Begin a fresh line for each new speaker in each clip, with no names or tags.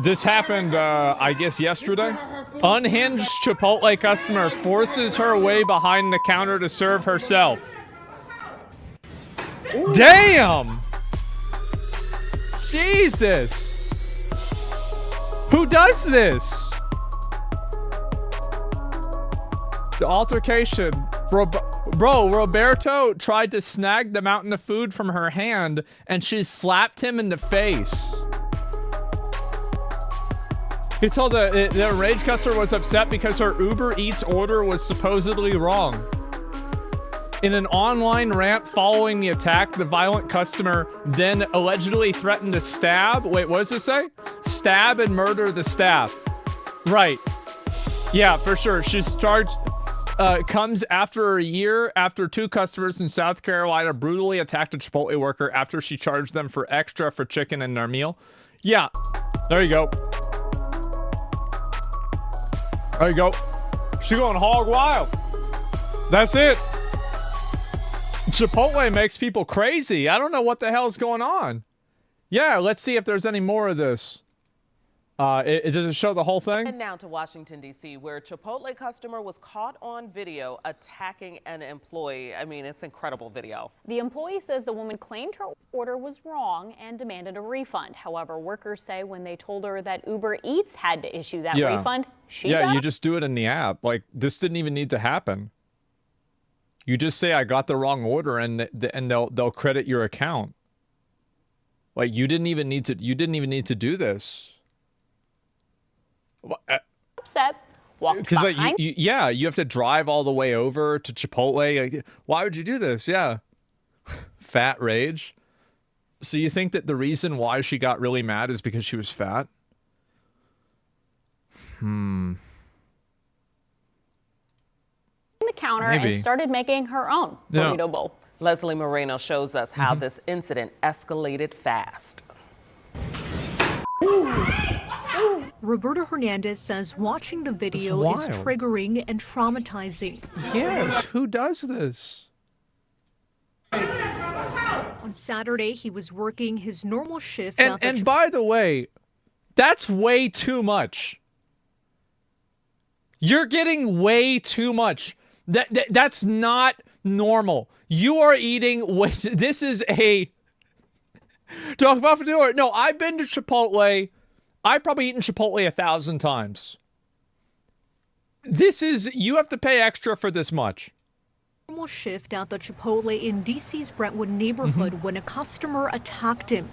This happened, I guess yesterday. Unhinged Chipotle customer forces her way behind the counter to serve herself. Damn! Jesus! Who does this? The altercation. Bro, Roberto tried to snag the mountain of food from her hand, and she slapped him in the face. He told the enraged customer was upset because her Uber Eats order was supposedly wrong. In an online rant following the attack, the violent customer then allegedly threatened to stab. Wait, what does it say? Stab and murder the staff. Right. Yeah, for sure. She's charged. Comes after a year after two customers in South Carolina brutally attacked a Chipotle worker after she charged them for extra for chicken in their meal. Yeah. There you go. There you go. She going hog wild. That's it. Chipotle makes people crazy. I don't know what the hell's going on. Yeah, let's see if there's any more of this. Does it show the whole thing?
And now to Washington, D.C., where a Chipotle customer was caught on video attacking an employee. I mean, it's incredible video.
The employee says the woman claimed her order was wrong and demanded a refund. However, workers say when they told her that Uber Eats had to issue that refund,
you just do it in the app. Like, this didn't even need to happen. You just say, I got the wrong order, and they'll credit your account. Like, you didn't even need to do this.
Upset.
Because like you have to drive all the way over to Chipotle. Like, why would you do this? Yeah, fat rage. So you think that the reason why she got really mad is because she was fat?
The counter
Maybe.
and started making her own burrito bowl.
Leslie Moreno shows us how this incident escalated fast.
Roberto Hernandez says watching the video is triggering and traumatizing.
Yes, who does this?
On Saturday, he was working his normal shift.
And by the way, that's way too much. You're getting way too much. That's not normal. You are eating way. This is a. Talk about for dinner. No, I've been to Chipotle. I've probably eaten Chipotle 1,000 times. This is, you have to pay extra for this much.
Normal shift at the Chipotle in DC's Brentwood neighborhood when a customer attacked him.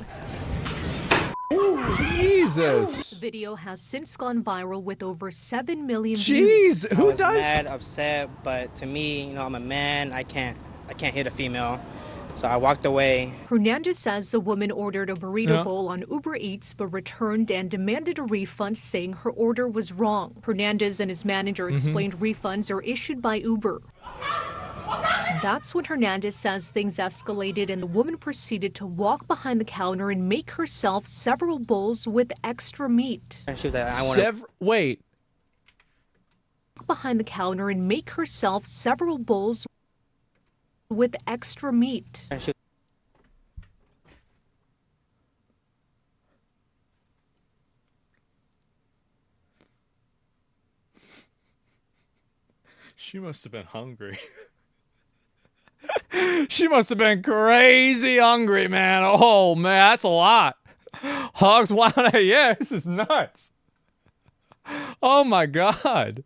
Jesus.
The video has since gone viral with over 7 million views.
Jeez, who does?
I was mad, upset, but to me, you know, I'm a man. I can't hit a female. So I walked away.
Hernandez says the woman ordered a burrito bowl on Uber Eats but returned and demanded a refund, saying her order was wrong. Hernandez and his manager explained refunds are issued by Uber. That's when Hernandez says things escalated and the woman proceeded to walk behind the counter and make herself several bowls with extra meat.
And she was like, I want
Wait.
Behind the counter and make herself several bowls with extra meat.
She must have been hungry. She must have been crazy hungry, man. Oh, man, that's a lot. Hogs wild. Yeah, this is nuts. Oh, my God.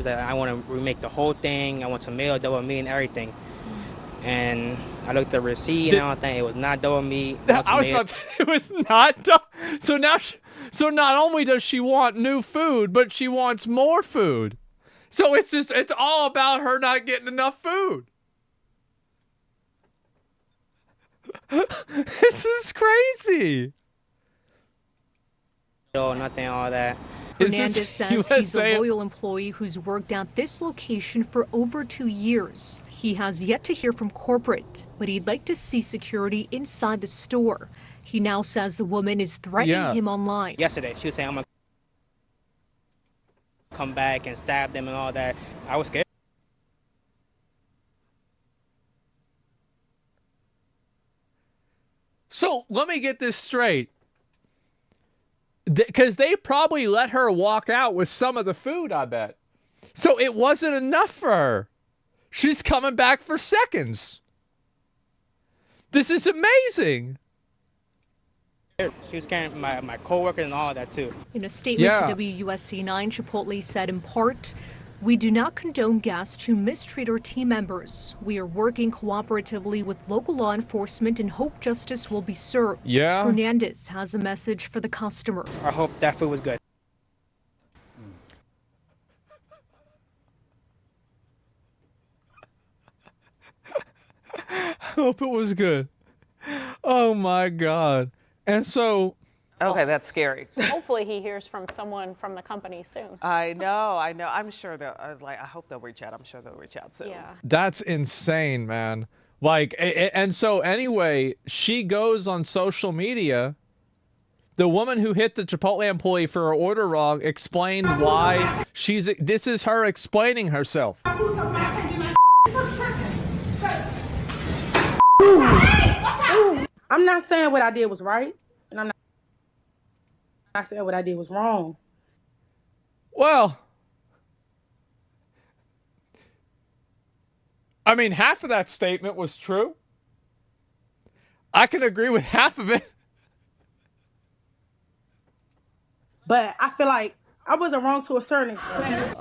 I want to remake the whole thing. I want tomato, double meat, and everything. And I looked at the receipt and everything. It was not double meat.
I was about to, it was not. So now, so not only does she want new food, but she wants more food. So it's all about her not getting enough food. This is crazy.
No, nothing, all that.
Hernandez says he's a loyal employee who's worked at this location for over 2 years. He has yet to hear from corporate, but he'd like to see security inside the store. He now says the woman is threatening him online.
Yesterday, she was saying, I'm going to come back and stab them and all that. I was scared.
So let me get this straight. Because they probably let her walk out with some of the food, I bet. So it wasn't enough for her. She's coming back for seconds. This is amazing.
She was carrying my coworkers and all of that too.
In a statement to WUSC 9, Chipotle said in part, "We do not condone guests who mistreat our team members. We are working cooperatively with local law enforcement and hope justice will be served."
Yeah.
Hernandez has a message for the customer.
I hope that food was good.
I hope it was good. Oh my God. And so.
Okay, that's scary.
Hopefully he hears from someone from the company soon.
I know. I'm sure they'll, I hope they'll reach out. I'm sure they'll reach out soon.
Yeah.
That's insane, man. Like, and so anyway, she goes on social media. The woman who hit the Chipotle employee for her order wrong explained why this is her explaining herself.
I'm not saying what I did was right, and I'm not saying what I did was wrong.
Well, I mean, half of that statement was true. I can agree with half of it.
But I feel like I wasn't wrong to a certain extent.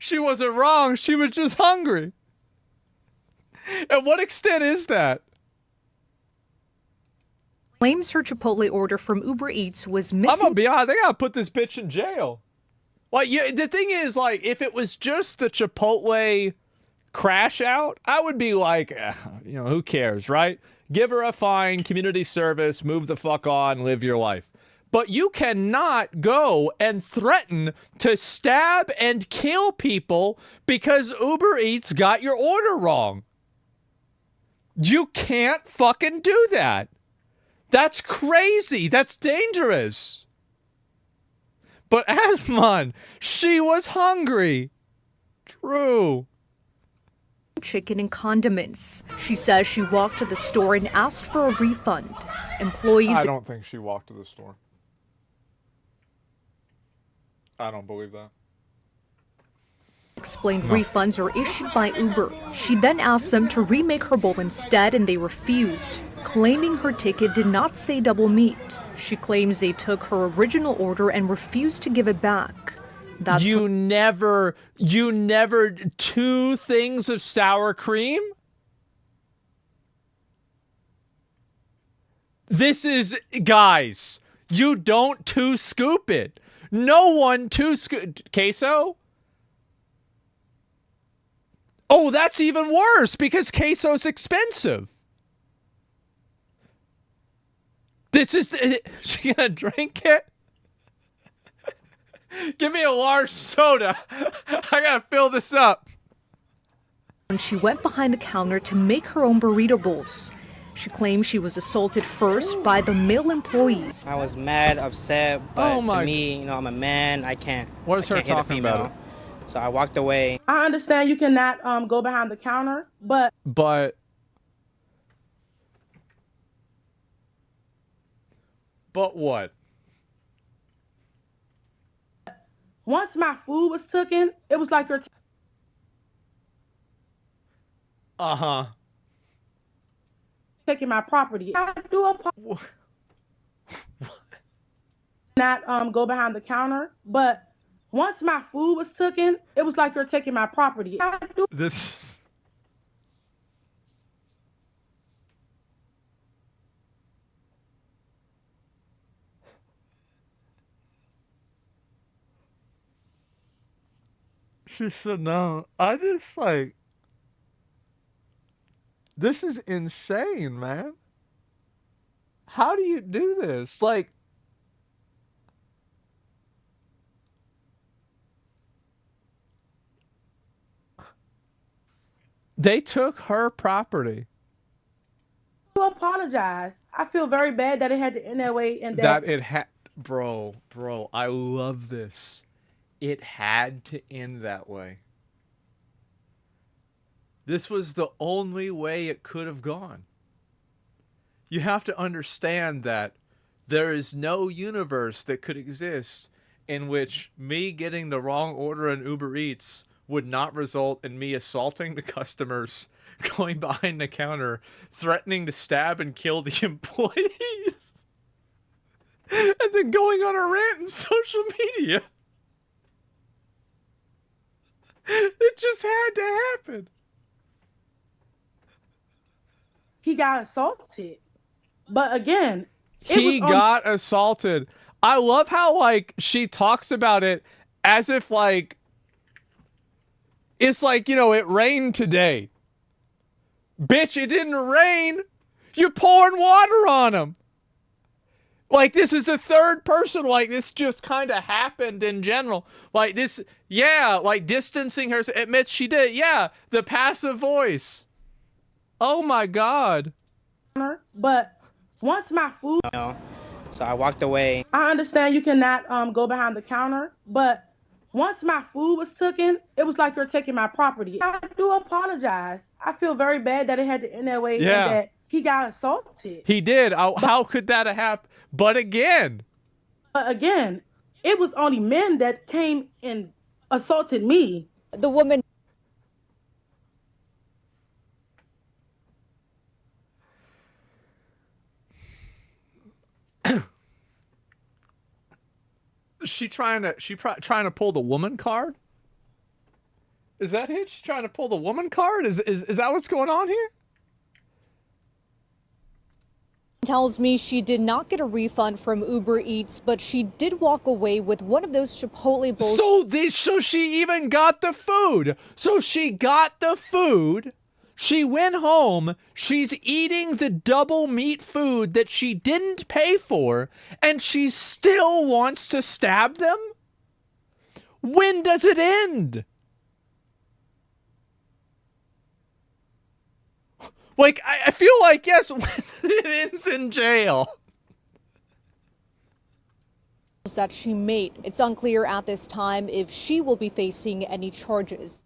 She wasn't wrong. She was just hungry. At what extent is that?
Claims her Chipotle order from Uber Eats was missing.
I'm gonna be honest, they gotta put this bitch in jail. Like, the thing is, like, if it was just the Chipotle crash out, I would be like, you know, who cares, right? Give her a fine, community service, move the fuck on, live your life. But you cannot go and threaten to stab and kill people because Uber Eats got your order wrong. You can't fucking do that. That's crazy. That's dangerous. But Asmon, she was hungry. True.
Chicken and condiments. She says she walked to the store and asked for a refund. Employees
I don't think she walked to the store. I don't believe that.
Explained refunds are issued by Uber. She then asked them to remake her bowl instead, and they refused, claiming her ticket did not say double meat. She claims they took her original order and refused to give it back. That's
You never 2 things of sour cream? This is, guys, you don't 2 scoop it. No one 2 scoop, queso? Oh, that's even worse because queso's expensive. This is, she gonna drink it? Give me a large soda. I gotta fill this up.
She went behind the counter to make her own burrito bowls. She claims she was assaulted first by the male employees.
I was mad, upset, but
Oh my-
to me, you know, I'm a man. I can't.
What is
I
her
can't hit a
talking
female.
about?
So I walked away.
I understand you cannot go behind the counter, but
But what?
once my food was taken, it was like you're
Uh-huh.
taking my property. I do not go behind the counter, but once my food was taken, it was like you're taking my property. I do
This. She said, no, I just like, this is insane, man. How do you do this? Like, they took her property.
apologize. I feel very bad that it had to end that way and
That it had, bro, I love this. It had to end that way. This was the only way it could have gone. You have to understand that there is no universe that could exist in which me getting the wrong order on Uber Eats would not result in me assaulting the customers, going behind the counter, threatening to stab and kill the employees, and then going on a rant in social media. It just had to happen.
He got assaulted. But again,
he got assaulted. I love how, like, she talks about it as if, like, it's like, you know, it rained today. Bitch, it didn't rain. You're pouring water on him. Like, this is a third person. Like, this just kind of happened in general. Like, this, yeah, like, distancing her, admits she did. Yeah, the passive voice. Oh, my God.
But once my food...
So I walked away.
I understand you cannot go behind the counter, but once my food was taken, it was like you're taking my property. I do apologize. I feel very bad that it had to end that way and that he got assaulted.
He did. How could that have happened? But again,
it was only men that came and assaulted me.
The woman...
She trying to pull the woman card? Is that it? She's trying to pull the woman card? Is that what's going on here?
Tells me she did not get a refund from Uber Eats, but she did walk away with one of those Chipotle bowls.
So she even got the food. So she got the food. She went home. She's eating the double meat food that she didn't pay for, and she still wants to stab them? When does it end? Like, I feel like, yes, when it ends in jail.
That she made. It's unclear at this time if she will be facing any charges.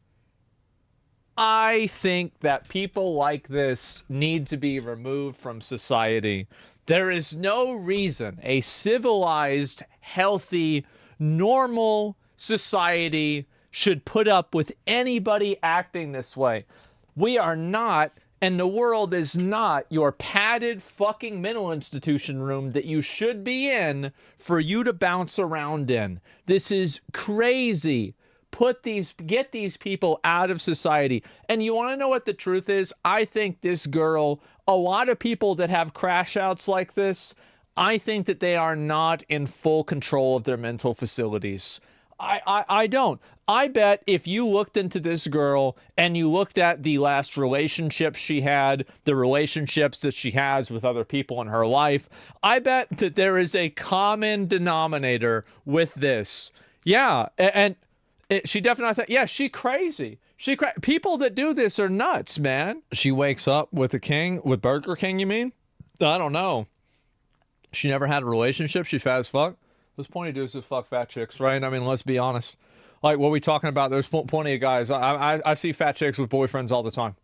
I think that people like this need to be removed from society. There is no reason a civilized, healthy, normal society should put up with anybody acting this way. We are not, and the world is not, your padded fucking mental institution room that you should be in for you to bounce around in. This is crazy. Get these people out of society. And you want to know what the truth is? I think this girl, a lot of people that have crash outs like this, I think that they are not in full control of their mental facilities. I don't. I bet if you looked into this girl and you looked at the last relationships she had, the relationships that she has with other people in her life, I bet that there is a common denominator with this. Yeah, and she definitely said, yeah, she crazy. People that do this are nuts, man. She wakes up with with Burger King, you mean? I don't know. She never had a relationship. She's fat as fuck. There's plenty of dudes that fuck fat chicks, right? I mean, let's be honest. Like, what are we talking about? There's plenty of guys. I see fat chicks with boyfriends all the time.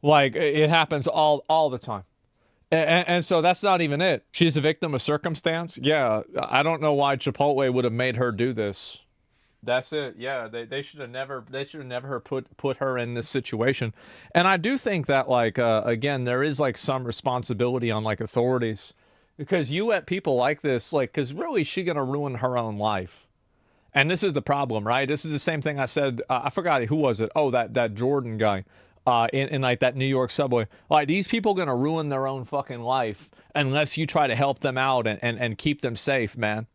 Like, it happens all the time. And so that's not even it. She's a victim of circumstance. Yeah, I don't know why Chipotle would have made her do this. That's it. Yeah, they should have never put her in this situation. And I do think that, like, again, there is like some responsibility on like authorities, because you let people like this, like, because really she's gonna ruin her own life. And this is the problem, right? This is the same thing I said. I forgot who was it. Oh, that Jordan guy. In like that New York subway. Like, these people gonna ruin their own fucking life unless you try to help them out and keep them safe, man.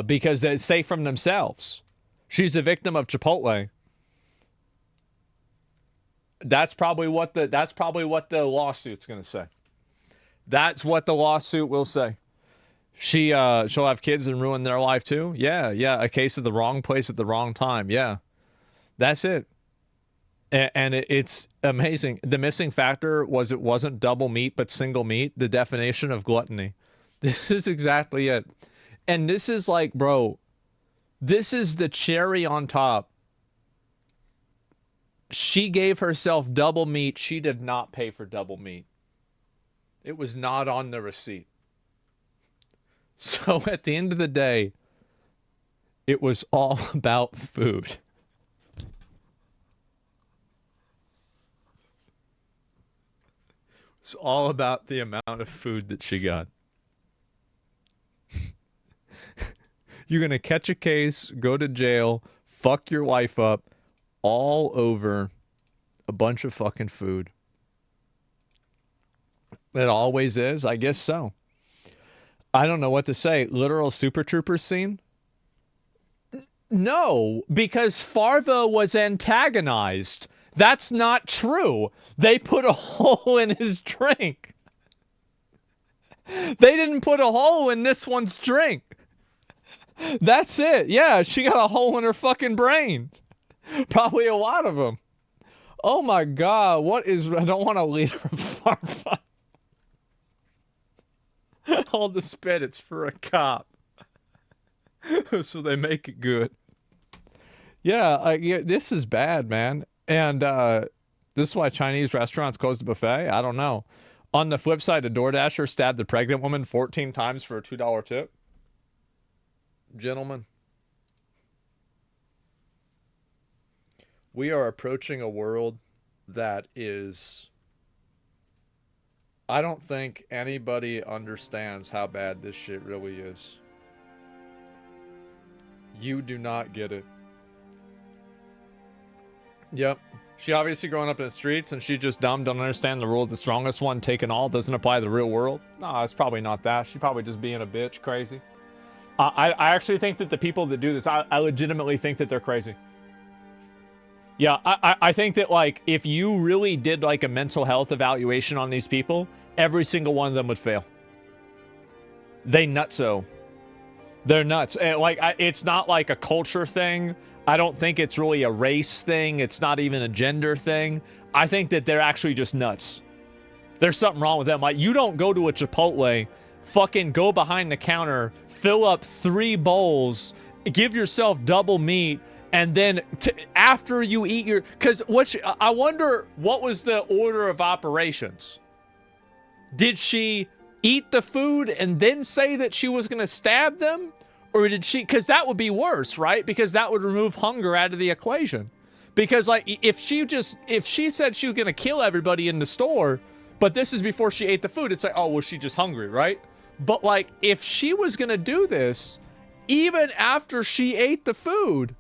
Because they're safe from themselves. She's a victim of Chipotle. That's probably what the lawsuit's gonna say. That's what the lawsuit will say. She'll have kids and ruin their life too. Yeah. A case of the wrong place at the wrong time. Yeah, that's it. And it's amazing. The missing factor was it wasn't double meat but single meat. The definition of gluttony. This is exactly it. And this is like, bro, this is the cherry on top She gave herself double meat. She did not pay for double meat. It was not on the receipt. So at the end of the day, it was all about food. It's all about the amount of food that she got. You're going to catch a case, go to jail, fuck your wife up, all over a bunch of fucking food. It always is. I guess so. I don't know what to say. Literal Super Troopers scene? No, because Farva was antagonized. That's not true. They put a hole in his drink. They didn't put a hole in this one's drink. That's it. Yeah, she got a hole in her fucking brain. Probably a lot of them. Oh my God, what is... I don't want to lead her far. All the spit, it's for a cop. So they make it good. Yeah, this is bad, man. And this is why Chinese restaurants close the buffet? I don't know. On the flip side, a DoorDasher stabbed a pregnant woman 14 times for a $2 tip. Gentlemen, we are approaching a world that is... I don't think anybody understands how bad this shit really is. You do not get it. Yep. She obviously growing up in the streets and she just dumb, don't understand the rule of the strongest one taking all, doesn't apply to the real world. No, it's probably not that. She's probably just being a bitch, crazy. I actually think that the people that do this, I legitimately think that they're crazy. Yeah, I think that, like, if you really did, like, a mental health evaluation on these people, every single one of them would fail. They nutso. They're nuts. And, like, it's not, like, a culture thing. I don't think it's really a race thing. It's not even a gender thing. I think that they're actually just nuts. There's something wrong with them. Like, you don't go to a Chipotle, fucking go behind the counter, fill up 3 bowls, give yourself double meat, and then after you eat your... Because I wonder what was the order of operations. Did she eat the food and then say that she was going to stab them? Or did she... Because that would be worse, right? Because that would remove hunger out of the equation. Because, like, if she said she was going to kill everybody in the store, but this is before she ate the food, it's like, oh, was she just hungry, right? But, like, if she was going to do this, even after she ate the food...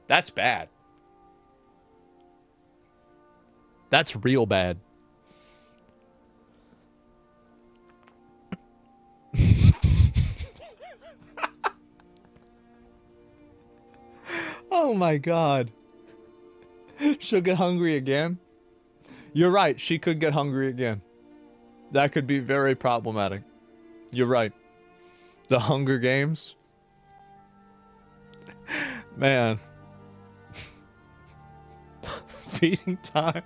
That's bad. That's real bad. Oh my God. She'll get hungry again. You're right. She could get hungry again. That could be very problematic. You're right. The Hunger Games. Man. Feeding time.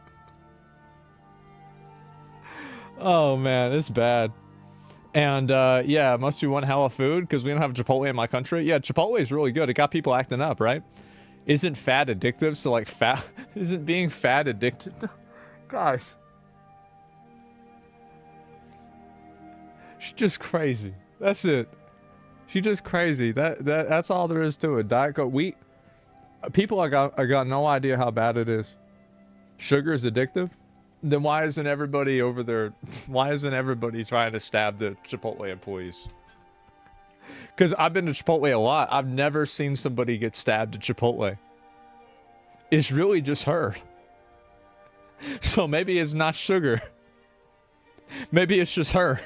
Oh man, it's bad. And yeah, it must be one hell of food because we don't have Chipotle in my country. Yeah, Chipotle is really good. It got people acting up, right? Isn't fat addictive? So like fat, isn't being fat addictive? Guys. She's just crazy. That's it. She's just crazy. That's all there is to it. Diet Coke. People I got no idea how bad it is. Sugar is addictive? Then why isn't everybody over there? Why isn't everybody trying to stab the Chipotle employees? Because I've been to Chipotle a lot. I've never seen somebody get stabbed at Chipotle. It's really just her. So maybe it's not sugar. Maybe it's just her.